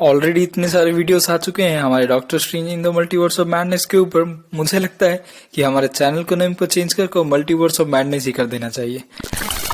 Already इतने सारे videos आ चुके हैं हमारे doctor strange in the multiverse of madness के ऊपर। मुझे लगता है कि हमारे चैनल को नेम पर चेंज करके मल्टीवर्स ऑफ मैडनेस ही कर देना चाहिए।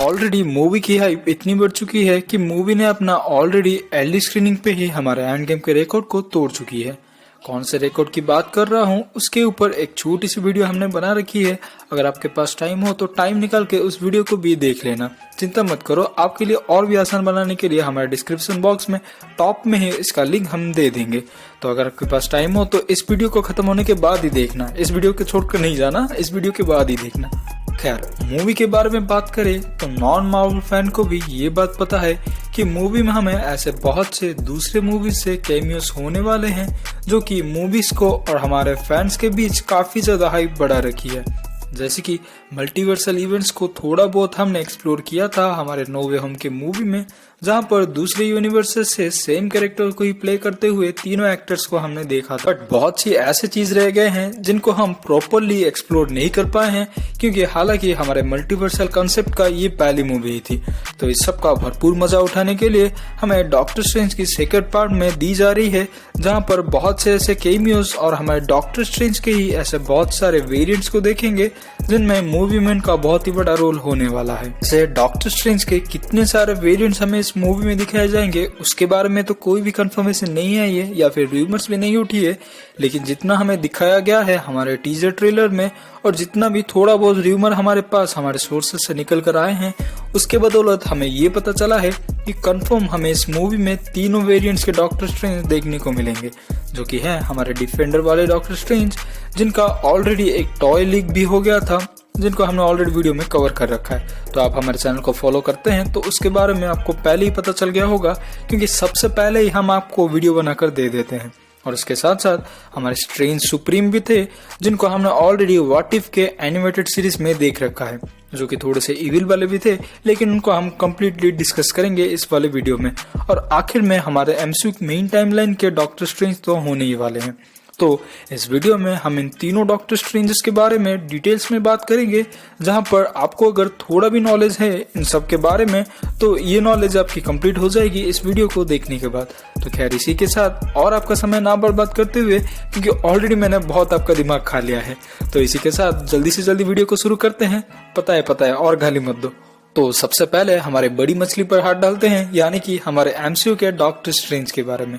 ऑलरेडी मूवी की हाइप इतनी बढ़ चुकी है कि मूवी ने अपना ऑलरेडी एलडी स्क्रीनिंग पे ही हमारे एंड गेम के रिकॉर्ड को तोड़ चुकी है। कौन से रिकॉर्ड की बात कर रहा हूँ उसके ऊपर एक छोटी सी वीडियो हमने बना रखी है। अगर आपके पास टाइम हो तो टाइम निकाल के उस वीडियो को भी देख लेना। चिंता मत करो, आपके लिए और भी आसान बनाने के लिए हमारे डिस्क्रिप्शन बॉक्स में टॉप में ही इसका लिंक हम दे देंगे। तो अगर आपके पास टाइम हो तो इस वीडियो को खत्म होने के बाद ही देखना, इस वीडियो को छोड़कर नहीं जाना, इस वीडियो के बाद ही देखना। खैर, मूवी के बारे में बात करें तो नॉन मार्वल फैन को भी ये बात पता है कि मूवी में हमें ऐसे बहुत से दूसरे मूवीज से कैमियोस होने वाले हैं जो कि मूवीज को और हमारे फैंस के बीच काफी ज्यादा हाइप बढ़ा रखी है। जैसे कि मल्टीवर्सल इवेंट्स को थोड़ा बहुत हमने एक्सप्लोर किया था हमारे नो वे होम के मूवी में, जहां पर दूसरे यूनिवर्सेस से सेम कैरेक्टर को ही प्ले करते हुए तीनों एक्टर्स को हमने देखा था। बट बहुत सी ऐसे चीज रह गए हैं जिनको हम प्रॉपरली एक्सप्लोर नहीं कर पाए हैं, क्योंकि हालांकि हमारे मल्टीवर्सल कॉन्सेप्ट का ये पहली मूवी ही थी। तो इस सब का भरपूर मजा उठाने के लिए हमें डॉक्टर स्ट्रेंज की सेकंड पार्ट में दी जा रही है, जहाँ पर बहुत से ऐसे केमियोस और हमारे डॉक्टर स्ट्रेंज के ही ऐसे बहुत सारे वेरिएंट्स को देखेंगे जिनमें मूवी में इनका बहुत ही बड़ा रोल होने वाला है। जैसे डॉक्टर स्ट्रेंज के कितने सारे वेरिएंट्स हमें इस मूवी में दिखाए जाएंगे उसके बारे में तो कोई भी कंफर्मेशन नहीं आई है या फिर रूमर्स भी नहीं उठी है, लेकिन जितना हमें दिखाया गया है हमारे टीजर ट्रेलर में और जितना भी थोड़ा बहुत रूमर हमारे पास हमारे सोर्सेस से निकल कर आए हैं, उसके बदौलत हमें ये पता चला है कि कंफर्म हमें इस मूवी में तीनों वेरिएंट्स के डॉक्टर स्ट्रेंज देखने को मिलेंगे, जो कि है हमारे डिफेंडर वाले डॉक्टर स्ट्रेंज, जिनका ऑलरेडी एक टॉय लीक भी हो गया था, जिनको हमने ऑलरेडी वीडियो में कवर कर रखा है। तो आप हमारे चैनल को फॉलो करते हैं तो उसके बारे में आपको पहले ही पता चल गया होगा, क्योंकि सबसे पहले ही हम आपको वीडियो बनाकर दे देते हैं। और इसके साथ साथ हमारे स्ट्रेंज सुप्रीम भी थे, जिनको हमने ऑलरेडी व्हाट इफ के एनिमेटेड सीरीज में देख रखा है, जो कि थोड़े से इविल वाले भी थे, लेकिन उनको हम कंप्लीटली डिस्कस करेंगे इस वाले वीडियो में। और आखिर में हमारे एमसीयू मेन टाइमलाइन के डॉक्टर स्ट्रेंज तो होने ही वाले हैं। तो इस वीडियो में हम इन तीनों डॉक्टर स्ट्रेंजेस के बारे में डिटेल्स में बात करेंगे, जहां पर आपको अगर थोड़ा भी नॉलेज है इन सब के बारे में तो ये नॉलेज आपकी कंप्लीट हो जाएगी इस वीडियो को देखने के बाद। तो खैर, इसी के साथ और आपका समय ना बर्बाद करते हुए, क्योंकि ऑलरेडी मैंने बहुत आपका दिमाग खा लिया है, तो इसी के साथ जल्दी से जल्दी वीडियो को शुरू करते हैं। पता है और गाली मत दो। तो सबसे पहले हमारे बड़ी मछली पर हाथ डालते हैं, यानी कि हमारे एमसीयू के डॉक्टर स्ट्रेंज के बारे में।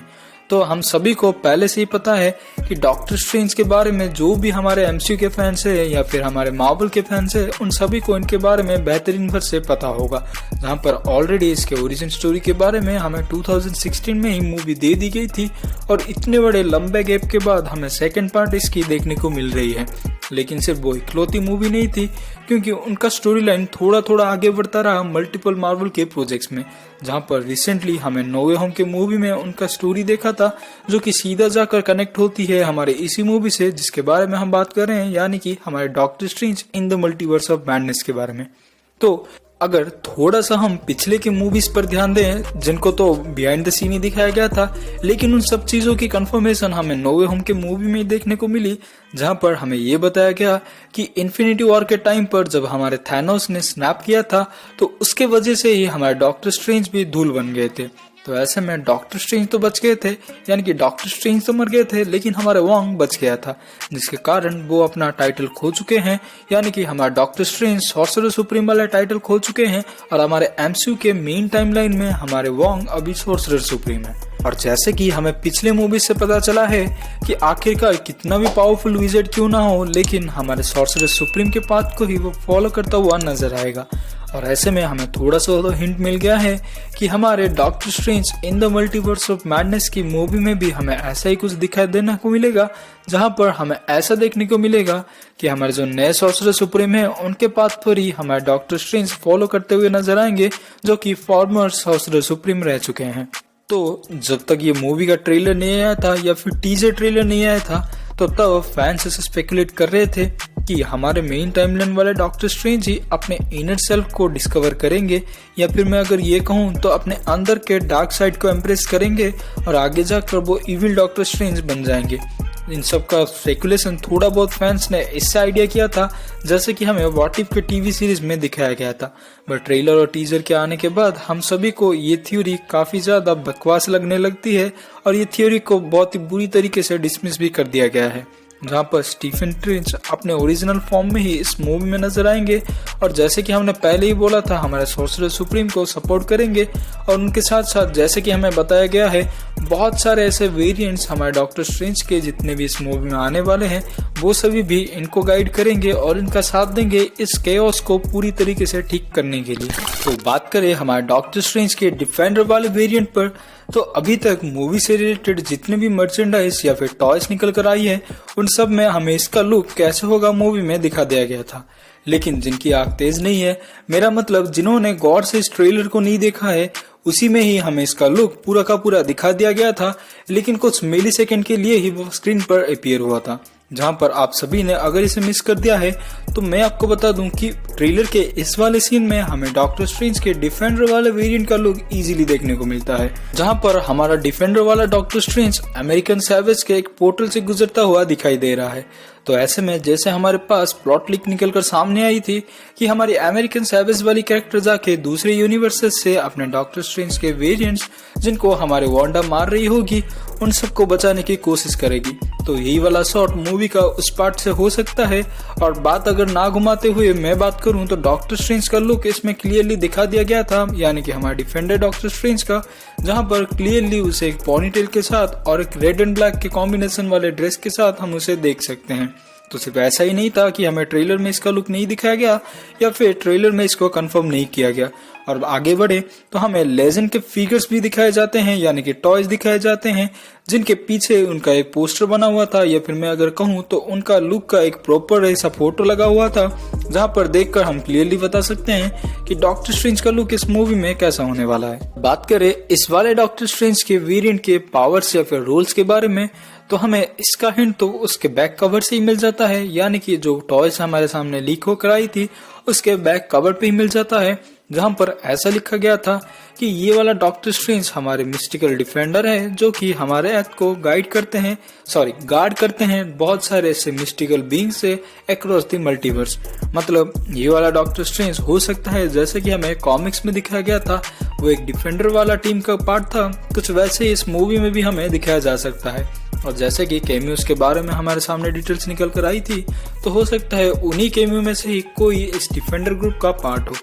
तो हम सभी को पहले से ही पता है कि डॉक्टर स्ट्रेंज के बारे में जो भी हमारे एमसीयू के फैंस है या फिर हमारे मार्वल के फैंस है, उन सभी को इनके बारे में बेहतरीन भर से पता होगा। जहां पर ऑलरेडी इसके ओरिजिन स्टोरी के बारे में हमें 2016 में ही मूवी दे दी गई थी और इतने बड़े लंबे गैप के बाद हमें सेकेंड पार्ट इसकी देखने को मिल रही है। लेकिन सिर्फ वो इकलौती मूवी नहीं थी, क्योंकि उनका स्टोरी लाइन थोड़ा थोड़ा आगे बढ़ता रहा मल्टीपल मार्वल के प्रोजेक्ट्स में। जहां पर रिसेंटली हमें नो वे होम के मूवी में उनका स्टोरी देखा था, जो कि सीधा जाकर कनेक्ट होती है हमारे इसी मूवी से जिसके बारे में हम बात कर रहे हैं, यानी कि हमारे doctor strange in the multiverse of madness के बारे में। तो अगर थोड़ा सा हम पिछले के मूवीज पर ध्यान दें, जिनको तो बिहाइंड द सीन ही दिखाया गया था, लेकिन उन सब चीजों की कंफर्मेशन हमें नो वे होम के मूवी में ही देखने को मिली, जहां पर हमें ये बताया गया कि इन्फिनिटी वॉर के टाइम पर जब हमारे थैनोस ने स्नैप किया था तो उसके वजह से ही हमारे डॉक्टर स्ट्रेंज भी धूल बन गए थे। तो ऐसे में डॉक्टर स्ट्रेंज तो बच गए थे, यानी कि डॉक्टर स्ट्रेंज तो मर गए थे, लेकिन हमारे वॉन्ग बच गया था, जिसके कारण वो अपना टाइटल खो चुके हैं, यानी कि हमारा डॉक्टर स्ट्रेंज सॉर्सरर सुप्रीम वाला टाइटल खो चुके हैं और हमारे एमसीयू के मेन टाइमलाइन में हमारे वॉन्ग अभी सॉर्सरर सुप्रीम है। और जैसे कि हमें पिछले मूवी से पता चला है कि आखिरकार कितना भी पावरफुल विज़ार्ड क्यों ना हो, लेकिन हमारे सॉर्सरर सुप्रीम के पाथ को ही वो फॉलो करता हुआ नजर आएगा। और ऐसे में हमें थोड़ा सा तो हिंट मिल गया है कि हमारे doctor strange in the multiverse of madness की मूवी में भी हमें ऐसा ही कुछ दिखाई देने को मिलेगा, जहां पर हमें ऐसा देखने को मिलेगा कि हमारे जो नए सॉर्सरर सुप्रीम है उनके पाथ पर ही हमारे डॉक्टर स्ट्रेंज फॉलो करते हुए नजर आएंगे, जो कि फॉर्मर सॉर्सरर सुप्रीम रह चुके हैं। तो जब तक ये मूवी का ट्रेलर नहीं आया था या फिर टीजर ट्रेलर नहीं आया था, तो तब फैंस ऐसे स्पेकुलेट कर रहे थे कि हमारे मेन टाइमलाइन वाले डॉक्टर स्ट्रेंज ही अपने इनर सेल्फ को डिस्कवर करेंगे, या फिर मैं अगर ये कहूँ तो अपने अंदर के डार्क साइड को एम्प्रेस करेंगे और आगे जाकर वो इविल डॉक्टर स्ट्रेंज बन जाएंगे। इन सब का स्पेकुलेशन थोड़ा बहुत फैंस ने इससे आइडिया किया था, जैसे कि हमें व्हाट इफ के टीवी सीरीज में दिखाया गया था। बट ट्रेलर और टीजर के आने के बाद हम सभी को ये थ्योरी काफी ज्यादा बकवास लगने लगती है और ये थ्योरी को बहुत ही बुरी तरीके से डिसमिस भी कर दिया गया है, जहाँ पर स्टीफन ट्रेंच अपने ओरिजिनल फॉर्म में ही इस मूवी में नजर आएंगे। और जैसे कि हमने पहले ही बोला था, हमारे सोर्सरर सुप्रीम को सपोर्ट करेंगे और उनके साथ साथ जैसे कि हमें बताया गया है बहुत सारे ऐसे वेरिएंट्स हमारे डॉक्टर स्ट्रेंज के जितने भी इस मूवी में आने वाले हैं वो सभी भी इनको गाइड करेंगे और इनका साथ देंगे इस केओस को पूरी तरीके से ठीक करने के लिए। तो बात करें हमारे डॉक्टर स्ट्रेंज के डिफेंडर वाले वेरिएंट पर, तो अभी तक मूवी से रिलेटेड जितने भी मर्चेंडाइज या फिर टॉयज निकल कर आई है उन सब में हमें इसका लुक कैसे होगा मूवी में दिखा दिया गया था। लेकिन जिनकी आंख तेज नहीं है, मेरा मतलब जिन्होंने गौर से इस ट्रेलर को नहीं देखा है, उसी में ही हमें इसका लुक पूरा का पूरा दिखा दिया गया था, लेकिन कुछ मिली सेकेंड के लिए ही वो स्क्रीन पर अपीयर हुआ था। जहां पर आप सभी ने अगर इसे मिस कर दिया है तो मैं आपको बता दूं कि ट्रेलर के इस वाले सीन में हमें डॉक्टर स्ट्रेंज के डिफेंडर वाले वेरिएंट का लुक इजीली देखने को मिलता है, जहां पर हमारा डिफेंडर वाला डॉक्टर स्ट्रेंज अमेरिकन सैवेज के एक पोर्टल से गुजरता हुआ दिखाई दे रहा है। तो ऐसे में जैसे हमारे पास प्लॉट लीक निकलकर सामने आई थी कि हमारी अमेरिकन सैवेज वाली कैरेक्टर जाके दूसरे यूनिवर्सेस से अपने डॉक्टर स्ट्रेंज के वेरिएंट्स जिनको हमारे वांडा मार रही होगी उन सबको बचाने की कोशिश करेगी, तो यही वाला शॉट मूवी का उस पार्ट से हो सकता है। और बात अगर ना घुमाते हुए मैं बात करूं तो डॉक्टर स्ट्रेंज का लुक इसमें क्लियरली दिखा दिया गया था, यानी कि हमारे डिफेंडर डॉक्टर स्ट्रेंज का, जहां पर क्लियरली उसे एक पोनीटेल के साथ और एक रेड एंड ब्लैक के कॉम्बिनेशन वाले ड्रेस के साथ हम उसे देख सकते हैं। तो सिर्फ ऐसा ही नहीं था कि हमें ट्रेलर में इसका लुक नहीं दिखाया गया या फिर ट्रेलर में इसको कंफर्म नहीं किया गया। और आगे बढ़े तो हमें लेजेंड के फिगर्स भी दिखाए जाते हैं, यानी कि टॉयज दिखाए जाते हैं जिनके पीछे उनका एक पोस्टर बना हुआ था, या फिर मैं अगर कहूँ तो उनका लुक का एक प्रॉपर ऐसा फोटो लगा हुआ था, जहाँ पर देखकर हम क्लियरली बता सकते हैं कि डॉक्टर स्ट्रेंज का लुक इस मूवी में कैसा होने वाला है। बात करें इस वाले डॉक्टर स्ट्रेंज के वेरिएंट के पावर्स या फिर रोल्स के बारे में, तो हमें इसका हिंट तो उसके बैक कवर से ही मिल जाता है, यानी कि जो टॉयज हमारे सामने लीक होकर आई थी उसके बैक कवर पे ही मिल जाता है, जहां पर ऐसा लिखा गया था कि ये वाला डॉक्टर स्ट्रेंज हमारे मिस्टिकल डिफेंडर है जो कि हमारे अर्थ को गार्ड करते हैं बहुत सारे ऐसे मिस्टिकल बीइंग से अक्रॉस द मल्टीवर्स। मतलब ये वाला डॉक्टर स्ट्रेंज हो सकता है जैसे कि हमें कॉमिक्स में दिखाया गया था वो एक डिफेंडर वाला टीम का पार्ट था, कुछ वैसे ही इस मूवी में भी हमें दिखाया जा सकता है। और जैसे कि कैमियोस के बारे में हमारे सामने डिटेल्स निकल कर आई थी, तो हो सकता है उन्हीं कैमियो में से ही कोई इस डिफेंडर ग्रुप का पार्ट हो।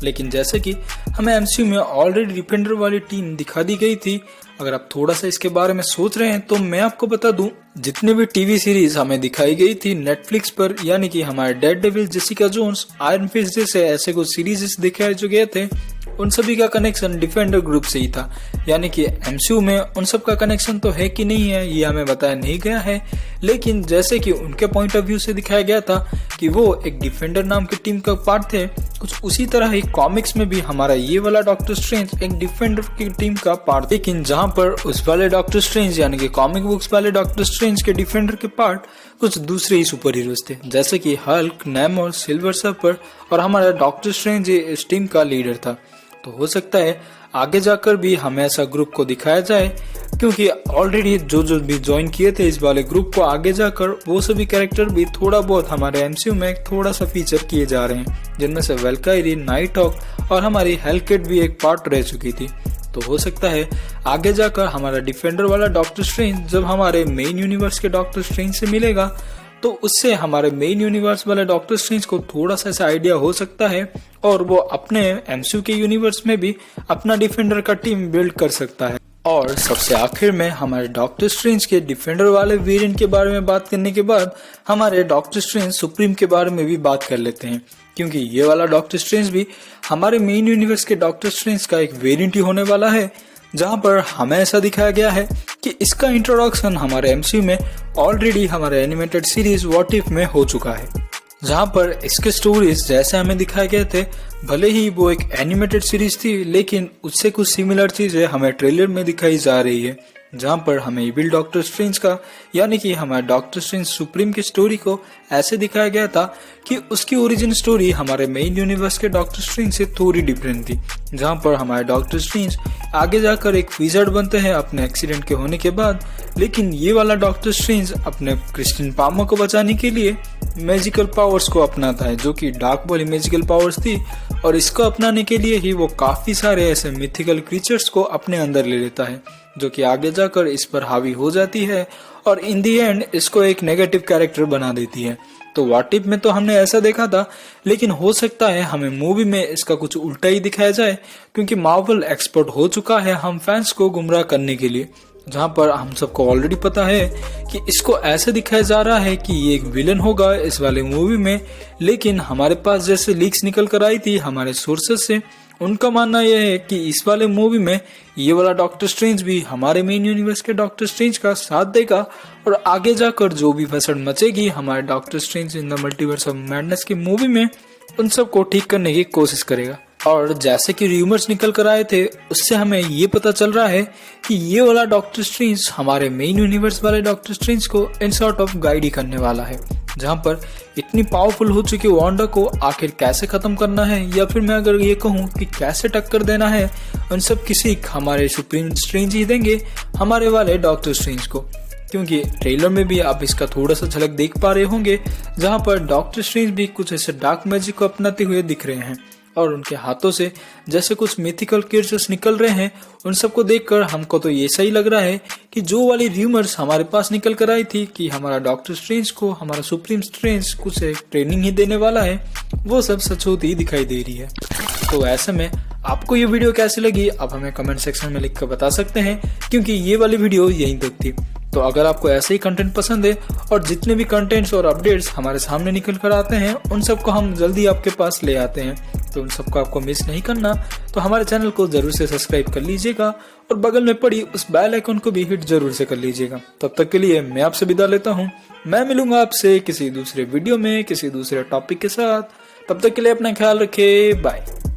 लेकिन जैसे कि हमें एमसीयू में ऑलरेडी डिफेंडर वाली टीम दिखा दी गई थी, अगर आप थोड़ा सा इसके बारे में सोच रहे हैं तो मैं आपको बता दूं, जितने भी टीवी सीरीज हमें दिखाई गई थी नेटफ्लिक्स पर, यानी कि हमारे Daredevil, Jessica Jones, Iron Fist जैसे ऐसे कुछ सीरीज दिखाए जो गए थे, उन सभी का कनेक्शन डिफेंडर ग्रुप से ही था। यानी कि एमसीयू में उन सब का कनेक्शन तो है कि नहीं है ये हमें बताया नहीं गया है, लेकिन जैसे कि उनके पॉइंट ऑफ व्यू से दिखाया गया था कि वो एक डिफेंडर नाम की टीम का पार्ट थे, कुछ उसी तरह ही कॉमिक्स में भी हमारा ये वाला डॉक्टर स्ट्रेंज एक डिफेंडर की टीम का पार्ट, लेकिन जहां पर उस वाले डॉक्टर स्ट्रेंज यानी कि कॉमिक बुक्स वाले डॉक्टर स्ट्रेंज के डिफेंडर के पार्ट कुछ दूसरे ही सुपर हीरोज थे, जैसे कि हल्क, नेमोर, सिल्वर सर्फर, और हमारा डॉक्टर स्ट्रेंज इस टीम का लीडर था। तो हो सकता है आगे जाकर भी हमें ऐसा ग्रुप को दिखाया जाए, क्योंकि ऑलरेडी जो भी ज्वाइन किए थे इस वाले ग्रुप को, आगे जाकर वो सभी कैरेक्टर भी थोड़ा बहुत हमारे एमसीयू में थोड़ा सा फीचर किए जा रहे हैं, जिनमें से वेल्कायरी, नाइट हॉक और हमारी हेलकेट भी एक पार्ट रह चुकी थी। तो हो सकता है आगे जाकर हमारा डिफेंडर वाला डॉक्टर स्ट्रेंज जब हमारे मेन यूनिवर्स के डॉक्टर स्ट्रेंज से मिलेगा तो उससे हमारे मेन यूनिवर्स वाले डॉक्टर स्ट्रेंज को थोड़ा सा ऐसा आइडिया हो सकता है और वो अपने एमसीयू के यूनिवर्स में भी अपना डिफेंडर का टीम बिल्ड कर सकता है। और सबसे आखिर में हमारे डॉक्टर स्ट्रेंज के डिफेंडर वाले वेरिएंट के बारे में बात करने के बाद हमारे डॉक्टर स्ट्रेंज सुप्रीम के बारे में भी बात कर लेते हैं, क्योंकि ये वाला डॉक्टर स्ट्रेंज भी हमारे मेन यूनिवर्स के डॉक्टर स्ट्रेंज का एक वेरिएंट ही होने वाला है, जहां पर हमें ऐसा दिखाया गया है कि इसका इंट्रोडक्शन हमारे एमसीयू में ऑलरेडी हमारे एनिमेटेड सीरीज व्हाट इफ में हो चुका है, जहां पर इसके स्टोरीज जैसे हमें दिखाए गए थे, भले ही वो एक एनिमेटेड सीरीज थी लेकिन उससे कुछ सिमिलर चीजें हमें ट्रेलर में दिखाई जा रही है, जहां पर हमें इविल डॉक्टर स्ट्रेंज का यानी कि हमारे डॉक्टर स्ट्रेंज सुप्रीम की स्टोरी को ऐसे दिखाया गया था कि उसकी ओरिजिन स्टोरी हमारे मेन यूनिवर्स के डॉक्टर स्ट्रेंज से थोड़ी डिफरेंट थी। जहां पर हमारे डॉक्टर स्ट्रेंज आगे जाकर एक विज़ार्ड बनते हैं अपने एक्सीडेंट के होने के बाद, लेकिन ये वाला डॉक्टर स्ट्रेंज अपने क्रिस्टिन पामर को बचाने के लिए मैजिकल पावर्स को अपनाता है, जो कि डार्क वाली मैजिकल पावर्स थी, और इसको अपनाने के लिए ही वो काफी सारे ऐसे मिथिकल क्रीचर्स को अपने अंदर ले लेता है, जो कि आगे जाकर इस पर हावी हो जाती है और इन दी एंड इसको एक नेगेटिव कैरेक्टर बना देती है। तो व्हाट इफ में तो हमने ऐसा देखा था, लेकिन हो सकता है हमें मूवी में इसका कुछ उल्टा ही दिखाया जाए, क्योंकि मार्वल एक्सपर्ट हो चुका है हम फैंस को गुमराह करने के लिए। जहां पर हम सबको ऑलरेडी पता है कि इसको ऐसे दिखाया जा रहा है कि ये एक विलन होगा इस वाले मूवी में, लेकिन हमारे पास जैसे लीक्स निकल कर आई थी हमारे सोर्सेस से, उनका मानना यह है कि इस वाले मूवी में ये वाला डॉक्टर स्ट्रेंज भी हमारे मेन यूनिवर्स के डॉक्टर स्ट्रेंज का साथ देगा और आगे जाकर जो भी फसड़ मचेगी हमारे doctor strange in the multiverse of madness की मूवी में, उन सबको ठीक करने की कोशिश करेगा। और जैसे कि रूमर्स निकल कर आए थे, उससे हमें ये पता चल रहा है कि ये वाला डॉक्टर स्ट्रेंज हमारे मेन यूनिवर्स वाले डॉक्टर स्ट्रेंज को इन सॉर्ट ऑफ गाइड ही करने वाला है। जहां पर इतनी पावरफुल हो चुकी वांडा को आखिर कैसे खत्म करना है, या फिर मैं अगर ये कहूँ कि कैसे टक्कर देना है, उन सब की सीख हमारे सुप्रीम स्ट्रेंज ही देंगे हमारे वाले डॉक्टर स्ट्रेंज को। क्योंकि ट्रेलर में भी आप इसका थोड़ा सा झलक देख पा रहे होंगे, जहां पर डॉक्टर स्ट्रेंज भी कुछ ऐसे डार्क मैजिक को अपनाते हुए दिख रहे हैं और उनके हाथों से जैसे कुछ मिथिकल क्रीचर्स निकल रहे हैं। उन सबको देखकर हमको तो ये सही लग रहा है कि जो वाली रूमर्स हमारे पास निकल कर आई थी कि हमारा डॉक्टर स्ट्रेंज को हमारा सुप्रीम स्ट्रेंज कुछ एक ट्रेनिंग ही देने वाला है, वो सब सच होती दिखाई दे रही है। तो ऐसे में आपको ये वीडियो कैसी लगी आप हमें कमेंट सेक्शन में लिख कर बता सकते हैं, क्योंकि ये वाली वीडियो यहीं तक थी। तो अगर आपको ऐसे ही कंटेंट पसंद है और जितने भी कंटेंट्स और अपडेट्स हमारे सामने निकल कर आते हैं उन सबको हम जल्दी आपके पास ले आते हैं, तो उन सबको आपको मिस नहीं करना, तो हमारे चैनल को जरूर से सब्सक्राइब कर लीजिएगा और बगल में पड़ी उस बेल आइकन को भी हिट जरूर से कर लीजिएगा। तब तक के लिए मैं आपसे विदा लेता हूँ। मैं मिलूंगा आपसे किसी दूसरे वीडियो में किसी दूसरे टॉपिक के साथ। तब तक के लिए अपना ख्याल रखें। बाय।